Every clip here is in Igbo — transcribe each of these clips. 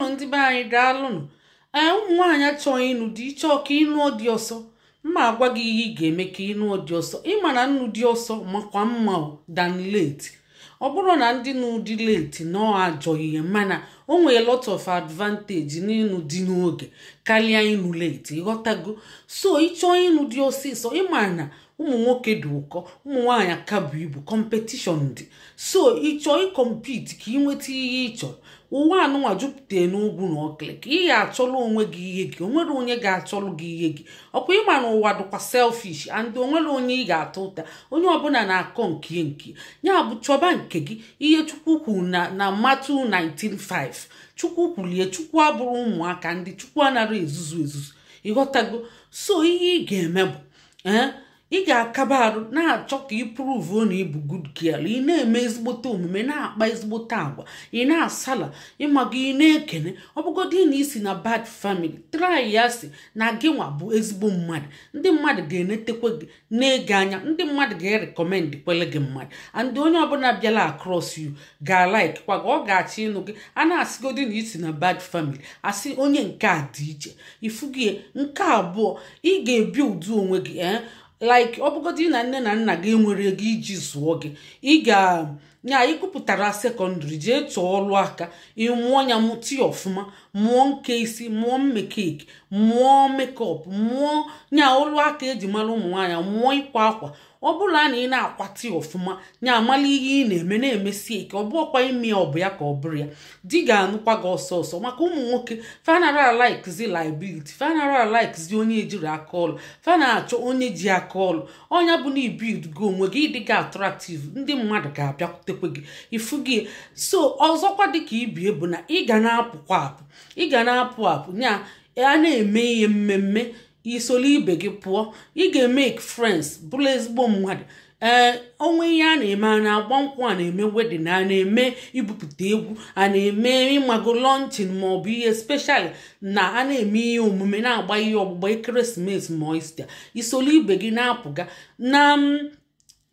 ndị be anyị daalụnụ. Ụmụ nwaanyị achọghị ịnụ di ịchọ ka ịnụ dị ọsọ. Mma agwa gị ihe ị ga-eme ka ịnụ dị ọsọ. Ịma na nnụ dị ọsọ makwa mma than late. Ọ bụrụ na ndị nụ dị late na ọ ajọ ihe, mana o nwere lot of advantage n'ịnụ dị n'oge karịa ịnụ late. Ịghọtago? So ịchọ ịnụ dị ọsịsọ, ịma na ụmụ nwoke dị ụkọ, ụmụ nwaanyị aka bụ ibu, competition dị. So ịchọ ịcompete ka ị nweta ihe ị chọrọ. Ụwa anụnwa jupụta n'ugwu na ọkịlịka. Ị ga-achọrọ onwe gị ihe gị, o nwere onye ga-achọrọ gị ihe gị. Ọkwa ịma na ụwa dịkwa selfish and o nwere onye ị ga-atụ ụta. Onye ọbụla na-akọ nke ya bụ chọba nke gị. Ihe Chukwu kwuru na Matthew 19:5. Chukwu kwulie, Chukwu abụrụ ụmụaka ndị Chukwu anaghị ezuzu. Ịghọtago? So ihe ị ga-eme bụ ị ga-akaba arụ na-achọ ka ị prove na ịbụ good girl. Ị na-eme ezigbote omume, na-akpa ezigbote agwa, ị na-asala, ịmaga, ị na-ekene. Ọ bụgodị na isi na bad family, try ya si na gị nwa bụ ezigbo mmadụ. Ndị mmadụ ga-enetekwe gị na-ege anya. Ndị mmadụ ga-erekọmend kwele gị mmadụ, and onye ọbụla bịala across you ga-like kwa gị, ọ ga-achọ ịnụ gị. A na-asịgodị na isi na bad family, asị onye nke a dị iche. Ifugie nke abụọ, ị ga-ebi udu onwe gị like ọ bụgodị na nne na nna gị enwere gị iji zụọ gị. Ị ga-nya ịgụpụtara sekọndịrị jee chọọ ọrụ aka, ị mụọ ya mụti ọfụma, mụọ nke isi, mụọ mmekeki, mụọ mekọp, mụọ nya ọrụ aka eji mara ụmụ nwaanyị, mụọ ịkwa akwa. Ọ bụla na ị na-akwati ọfụma, nya amala ihe ị na-eme, na-emesi ike. Ọ bụ ọkwa ime ọ bụ ya ka ọ bụrụ ya. Di ga-anụkwa gị ọsọ ọsọ, maka ụmụ nwoke fanara likezi liability, fanara likezi onye ejiri aka ọlụ, fana achọ onye ji aka ọlụ. Ọnya bụ na ibild go onwe gị ịdị gị attractive, ndị mmadụ ga-abịakwutekwe gị ifu gị. So ọzọkwa dịka ibie bụ na ị ga na-apụkwa apụ, ị ga na-apụ apụ, nya a na-eme ihe mmemme isoli ibe gị pụọ. Ị ga-emeke friends, bụrụ ezigbo mmadụ. Onwe ihe a na-eme, a na-agba nkwụ, a na-eme wedin, a na-eme ibupụta egwu, a na-eme ịmago lọnchin maọbụ ihe special, na a na-eme ihe omume, na-agba ihe ọgbụgba ekeresimesi ma Ista. Isoli ibe gị na-apụga na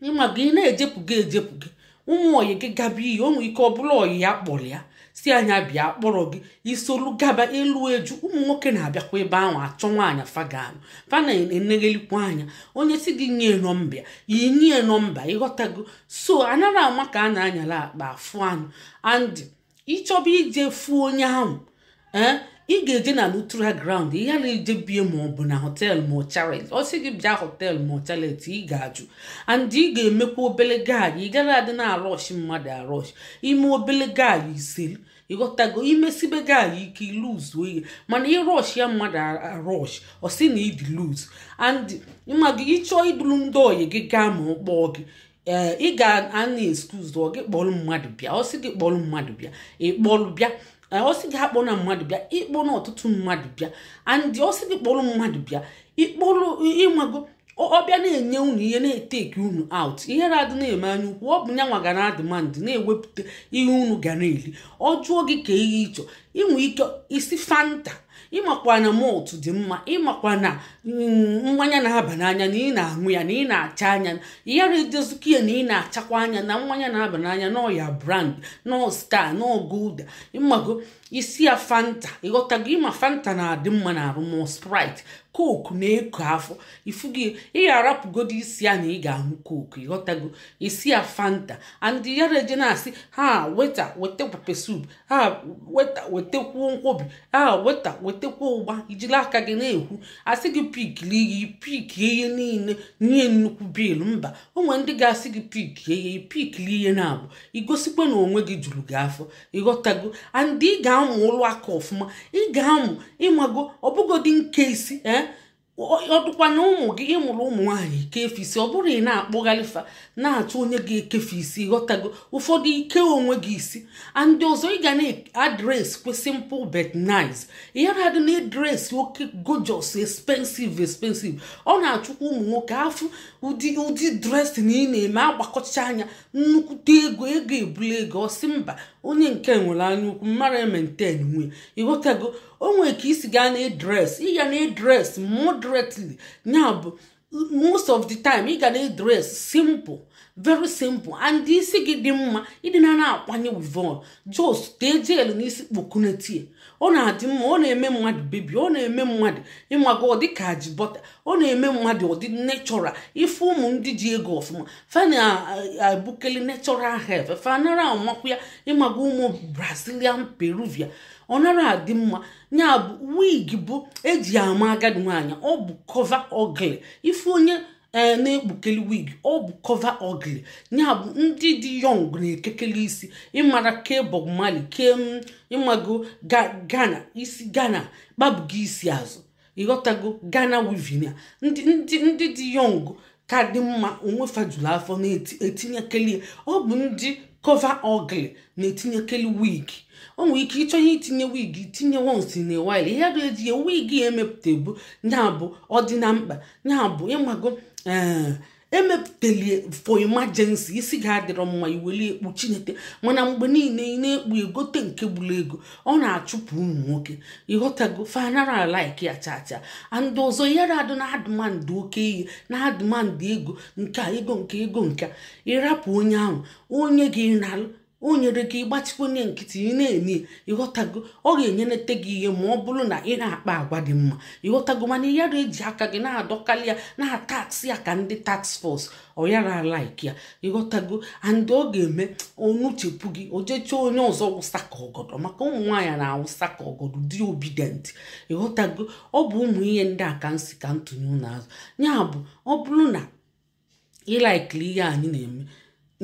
ịmago, ị na-ejepụga ejepụga. Ụmụ oyi gị gaba ihe, o nwere ike ọ bụla oyi ya kpọrọ ya si anya bịa kpọrọ gị, isolu gaba elu eju. Ụmụ nwoke na-abịakwa ebe ahụ achọ nwaanyị faganụ, fa na-eneghelikwa anya. Onye si gị nye nọmba, inye nọmba. Ịghọtago? So anaghị ama ka a na-anyala akpa afụ anụ. And ịchọba ije fụ onye ahụ, ị ga-eje na neutral ground. Ihe na-eje bie ma ọ bụ na hotel ma ọ chalet. Ọ sị gị bịa hotel ma ọ chalet, ị ga-ajụ. And ị ga-emekwa obele gaanyị. Ị gara adị na arọsh mmadụ arọsh, ime obele gaanyị iselu. Ịghọtago? Imesibe gaanyị ike iluzu ihe, mana ịrọsh ya mmadụ arọsh, ọ sị na ịdị luz. And ịmago, ịchọọ idulu ndị oyi gị gaa ma ọ kpọọ gị, ị ga-ana excuse ọ gị kpọrọ mmadụ bịa. Ọ sị gị kpọrọ mmadụ bịa, ịkpọrọ bịa. Ọ sị gị akpọ na mmadụ bịa, ịkpọ na ọtụtụ mmadụ bịa. And ọ sị gị kpọrọ mmadụ bịa, ịkpọrọ. Ịmago, ọbịa na-enye unu ihe, na-eteki unu out. Ihe na-adị na-eme anya ukwu, ọ bụ nyanwa ga na-adịmandị na-ewepụta ihe unu ga na-eli. Ọ jụọ gị ka ihe ịchọ, inwe ike isi Fanta. Ịmakwa na malt dị mma, ịmakwa na mmanya na-aba n'anya, na ị na-aṅụ ya, na ị na-acha anya. Ya na-edezuka ya na ị na-achakwa anya, na mmanya na-aba n'anya, na ọya brand, na Star, na Gulder. Ịmago, isi ya Fanta. Ịghọtago? Ịma Fanta na-adị mma na arụ, ma Sprite, Coke na-eko afọ. Ifugi ị ga-arapụgodo isi ya na ị ga-aṅụ Coke. Ịghọtago? Isi ya Fanta. And ya reje na-asị, ha weta weta pepe soup, ha weta wetekwuo nkwobi, ha weta wetekwa ụgba. Ijiri aka gị na-ekwu, asị gị pikili ihe niile, nye nnukwu bilu. Mba, o nwere ndị ga-asị gị pikili ihe na-abụ igosikwa na onwe gị juru gị afọ. Ịghọtago? And ị ga-amụ ụlọ aka ọfụma. Ị ga-amụ ịmago, ọbụgodị nke isi ọ dụkwa na ụmụ gị ịmụrụ ụmụ nwaanyị kefe isi. Ọ bụrụ ị na-akpọghalifa na-achọ onye ga-ekefe isi. Ịghọtago? Ụfọdụ ike onwe gị isi. And ọzọ, ị ga na-adres kwe simple but nice. Ihe na-adị na adres oke gorgeous expensive. Ọ na-achụkwa ụmụ nwoke afụ ụdị dres na ị na-eme, agbakọcha anya nnukwute ego ebula ego. Ọ sị mba, onye nke nwere anya ukwu, mara maintain nwe. Ịghọtago? O nwere ka isi gaa na-edres, ị ga na-edres moderately. Nya bụ most of the time ị ga na-edres simple very simple and isi gị dị mma ịdịna na-akwanye wivon just tee jel n'isi kpokunetie ọ na-adị mma ọ na-eme mmadụ bebi ọ na-eme mmadụ ịmaga ọ dị ka ji bọta ọ na-eme mmadụ ọ dị natural ife ụmụ ndị ji ego ọfụma fana abukeli natural hair fanara amakwu ya ịmaga ụmụ Brazilian Peruvian ọ nara adị mma nya bụ wig bụ eji ama agadi nwaanyị ọ bụ cover ugly ife onye na-ekpukeli wig ọ bụ cover ugly nya bụ ndị dị young na-ekekele isi ịmara ke Bob Marley ke ịmago Ghana isi Ghana kpabụga isi azụ ịghọtago Ghana weaving ndị dị young ka dị mma onwe fajuru afọ na-etinyekeli ọ bụ ndị cover ugly na-etinyekeli wig o nwere ike ịchọ ihe itinye wig tinye once in a while ihe dị eji wig emepụta nya bụ ọ dị na mkpa nya bụ ịmago emepụtali for emergency isi ga-adịrọ mma iweli ekpu Chineke mana mgbe niile ị na-ekpu egote nke gburu ego ọ na-achụpụ ụmụ nwoke ịghọtago fanara like ya chacha and ọzọ yara adụ na adụmandụ oke ihe na adụmandụ ego nke ego nke ịrapụ onye ahụ onye gị nalụ o nyere gị ịgbachikwenye nkịtị ị na-enye ịghọtago ọ ga-enyenete gị ihe ma ọ bụrụ na ị na-akpa agwa dị mma ịghọtago mana yara eji aka gị na-adọkalị ya na-ataksị ya ka ndị tax force ọ yara like ya ịghọtago and ọ ga-eme onuchepụ gị ojecha onye ọzọ wụsa ka ọgọdọ maka ụmụ nwaanyị na-awụsa ka ọgọdọ dị obedient ịghọtago ọ bụ ụmụ ihe ndị a ka nsị ka ntụnye n'azụ ya bụ ọ bụrụ na ịlikili ihe anyị na-eme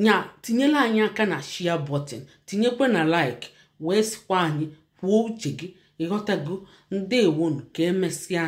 nya tinyela anyị aka na share button tinyekwe na like wee sikwa anyị kwuo uche gị ịghọtago ndewonu ka emesịa